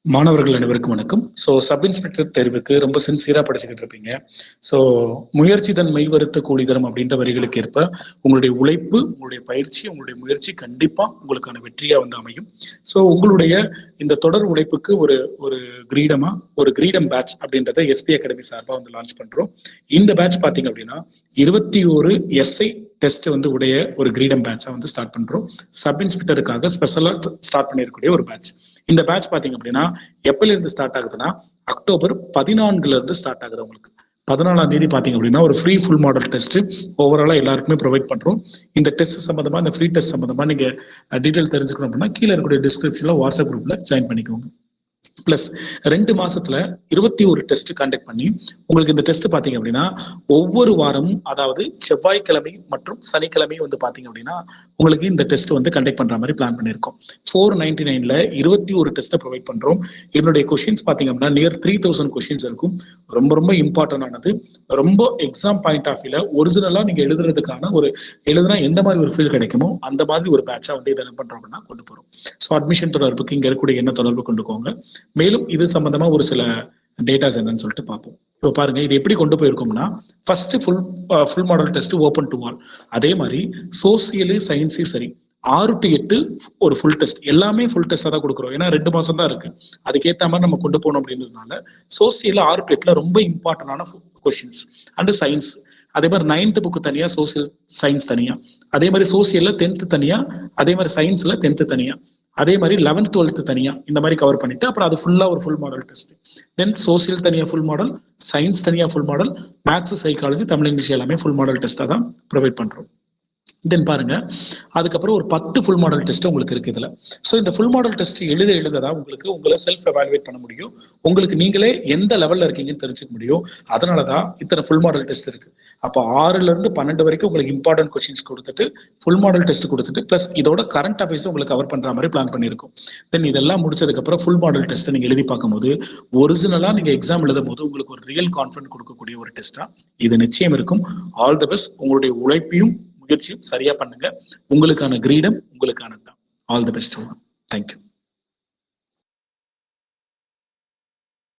மாணவர்கள் அனைவருக்கும் வணக்கம். சப் இன்ஸ்பெக்டர் தேர்வுக்கு ரொம்ப சின்சியரா படிச்சுக்கிட்டு இருப்பீங்க. முயற்சி தன் மெய் வருத்த கூலி தரும் அப்படின்ற வரிகளுக்கு ஏற்ப உங்களுடைய உழைப்பு, உங்களுடைய பயிற்சி, உங்களுடைய முயற்சி கண்டிப்பா உங்களுக்கான வெற்றியா வந்து அமையும். உங்களுடைய இந்த தொடர் உழைப்புக்கு ஒரு ஒரு கிரீடம் பேட்ச் அப்படின்றத எஸ்பி அகாடமி சார்பா வந்து லான்ச் பண்றோம். இந்த பேட்ச் பாத்தீங்க அப்படின்னா 21 எஸ்ஐ டெஸ்ட் வந்து உடைய ஒரு கிரீடம் பேட்சா வந்து ஸ்டார்ட் பண்றோம். சப் இன்ஸ்பெக்டருக்காக ஸ்பெஷலா ஸ்டார்ட் பண்ணிருக்கக்கூடிய ஒரு பேட்ச். இந்த பேட்ச் பாத்தீங்க அப்படின்னா எப்பல இருந்து ஸ்டார்ட் ஆகுதுன்னா அக்டோபர் 14 இருந்து ஸ்டார்ட் ஆகுது. உங்களுக்கு 14ஆம் தேதி பாத்தீங்க அப்படின்னா ஒரு ஃப்ரீ ஃபுல் மாடல் டெஸ்ட் ஓவராலா எல்லாருக்குமே ப்ரொவைட் பண்றோம். இந்த டெஸ்ட் சம்பந்தமா, இந்த ஃப்ரீ டெஸ்ட் சம்பந்தமா நீங்க டீடைல் தெரிஞ்சுக்கணும் அப்படின்னா கீழே இருக்கக்கூடிய டிஸ்கிரிப்ஷன்ல வாட்ஸ்அப் குரூப்ல ஜாயின் பண்ணிக்கோங்க. பிளஸ் 2 மாசத்துல 21 டெஸ்ட் கண்டக்ட் பண்ணி உங்களுக்கு இந்த டெஸ்ட் பாத்தீங்க அப்படின்னா ஒவ்வொரு வாரமும், அதாவது செவ்வாய்க்கிழமை மற்றும் சனிக்கிழமை வந்து பாத்தீங்க அப்படின்னா உங்களுக்கு இந்த டெஸ்ட் வந்து கண்டக்ட் பண்ற மாதிரி பிளான் பண்ணிருக்கோம். 499ல 21 டெஸ்ட் ப்ரொவைட் பண்றோம். இதனுடைய கொஸ்டின்ஸ் பாத்தீங்க அப்படின்னா நியர் 3000 கொஸ்டின்ஸ் இருக்கும். ரொம்ப ரொம்ப இம்பார்ட்டன்ட் ஆனது. ரொம்ப எக்ஸாம் பாயிண்ட் ஆஃப் வியூல ஒரிஜினலா நீங்க எழுதுறதுக்கான எழுதுனா எந்த மாதிரி ஒரு ஃபீல் கிடைக்குமோ அந்த மாதிரி ஒரு பேட்சா வந்து இதை என்ன பண்றோம் அப்படின்னா கொண்டு போறோம். அட்மிஷன் தொடர்புக்கு இங்க இருக்கக்கூடிய என்ன தொடர்பு கொண்டுக்கோங்க. மேலும் இது சம்பந்தமா ஒரு சில டேட்டாஸ் என்னன்னு சொல்லிட்டு பார்ப்போம். இப்போ பாருங்க, இது எப்படி கொண்டு போயிருக்கோம்னா first full model test open to all. அதே மாதிரி சோசியலு சயின்ஸு சரி 6 to 8 ஒரு ஃபுல் டெஸ்ட், எல்லாமே ஃபுல் டெஸ்டா தான் கொடுக்குறோம். ஏன்னா 2 மாசம் தான் இருக்கு. அதுக்கேற்ற மாதிரி நம்ம கொண்டு போகணும் அப்படின்றதுனால சோசியல் 6 to 8ல ரொம்ப இம்பார்ட்டன்டான கொஸ்டின்ஸ் அண்ட் சயின்ஸ். அதே மாதிரி 9th புக் தனியா, சோசியல் சயின்ஸ் தனியா, அதே மாதிரி சோசியல்ல 10th தனியா, அதே மாதிரி சயின்ஸ்ல 10th தனியா, அதே மாதிரி 11th 12th தனியா இந்த மாதிரி கவர் பண்ணிட்டு அப்புறம் அது ஃபுல்லா ஒரு full model test. Then social தனியா ஃபுல் மாடல், சயின்ஸ் தனியா full model, maths, psychology, Tamil, English எல்லாமே ஃபுல் மாடல் டெஸ்டா தான் ப்ரொவைட் பண்றோம். தென் பாருங்க, அதுக்கப்புறம் ஒரு 10 ஃபுல் மாடல் டெஸ்ட் உங்களுக்கு இருக்கு இதுல. இந்த ஃபுல் மாடல் டெஸ்ட் எழுததான் உங்களுக்கு உங்களை செல்ஃப் எவாலுவேட் பண்ண முடியும். உங்களுக்கு நீங்களே எந்த லெவல்ல இருக்கீங்கன்னு தெரிஞ்சுக்க முடியும். அதனாலதான் இத்தனை ஃபுல் மாடல் டெஸ்ட் இருக்கு. அப்போ 6ல இருந்து 12 வரைக்கும் உங்களுக்கு இம்பார்ட்டன்ட் கொஸ்டின்ஸ் கொடுத்துட்டு ஃபுல் மாடல் டெஸ்ட் கொடுத்துட்டு பிளஸ் இதோட கரண்ட் அஃபேர்ஸ் உங்களுக்கு கவர் பண்ற மாதிரி பிளான் பண்ணிருக்கும். தென் இதெல்லாம் முடிச்சதுக்கு அப்புறம் ஃபுல் மாடல் டெஸ்ட் நீங்க எழுதி பார்க்கும்போது ஒரிஜினலா நீங்க எக்ஸாம் எழுதும் போது உங்களுக்கு ஒரு ரியல் கான்ஃபிடன்ட் கொடுக்கக்கூடிய ஒரு டெஸ்டா இது நிச்சயம் இருக்கும். All the best. உங்களுடைய உழைப்பையும் முயற்சியும் சரியா பண்ணுங்க. உங்களுக்கான கிரீடம் உங்களுக்கான தான். All the best. தேங்க்யூ.